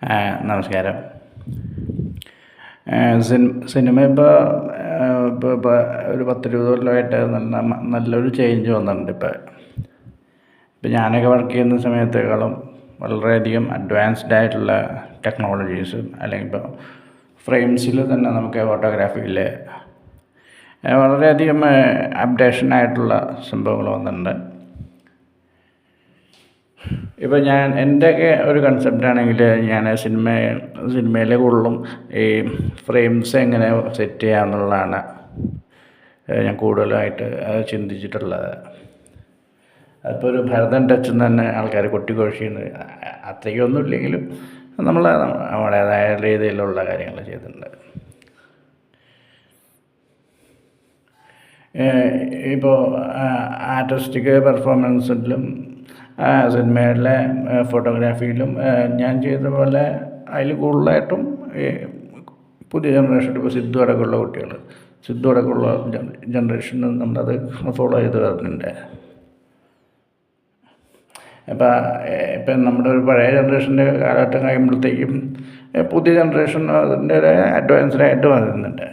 നമസ്കാരം. സിനിമ ഇപ്പോൾ ഒരു 10-20 കൊല്ലമായിട്ട് നല്ലൊരു ചേഞ്ച് വന്നിട്ടുണ്ട്. ഇപ്പം ഞാനൊക്കെ വർക്ക് ചെയ്യുന്ന സമയത്തേക്കാളും വളരെയധികം അഡ്വാൻസ്ഡ് ആയിട്ടുള്ള ടെക്നോളജീസും അല്ലെങ്കിൽ ഇപ്പോൾ ഫ്രെയിംസിൽ തന്നെ നമുക്ക് ഫോട്ടോഗ്രാഫിയിൽ വളരെയധികം അപ്ഡേഷനായിട്ടുള്ള സംഭവങ്ങൾ വന്നിട്ടുണ്ട്. ഇപ്പോൾ എൻ്റെയൊക്കെ ഒരു കൺസെപ്റ്റാണെങ്കിൽ ഞാൻ സിനിമയിലെ കൂടുതലും ഈ ഫ്രെയിംസ് എങ്ങനെ സെറ്റ് ചെയ്യാമെന്നുള്ളതാണ് ഞാൻ കൂടുതലായിട്ട് ചിന്തിച്ചിട്ടുള്ളത്. അതിപ്പോൾ ഒരു ഭരതൻ ടച്ച് തന്നെ ആൾക്കാർ കൊട്ടിഘോഷിക്കുന്നത് അത്രയ്ക്കൊന്നും ഇല്ലെങ്കിലും നമ്മുടേതായ രീതിയിലുള്ള കാര്യങ്ങൾ ചെയ്തിട്ടുണ്ട്. ഇപ്പോൾ ആർട്ടിസ്റ്റിക് പെർഫോമൻസിലും സിനിമയിലെ ഫോട്ടോഗ്രാഫിയിലും ഞാൻ ചെയ്ത പോലെ അതിൽ കൂടുതലായിട്ടും ഈ പുതിയ ജനറേഷൻ ഇപ്പോൾ സിദ്ധു അടക്കമുള്ള ജനറേഷനും നമ്മളത് ഫോളോ ചെയ്ത് വരുന്നുണ്ട്. ഇപ്പം നമ്മുടെ ഒരു പഴയ ജനറേഷൻ്റെ കാലഘട്ടം കഴിയുമ്പോഴത്തേക്കും പുതിയ ജനറേഷൻ അതിൻ്റെ ഒരു അഡ്വാൻസ്ഡായിട്ട് വരുന്നുണ്ട്.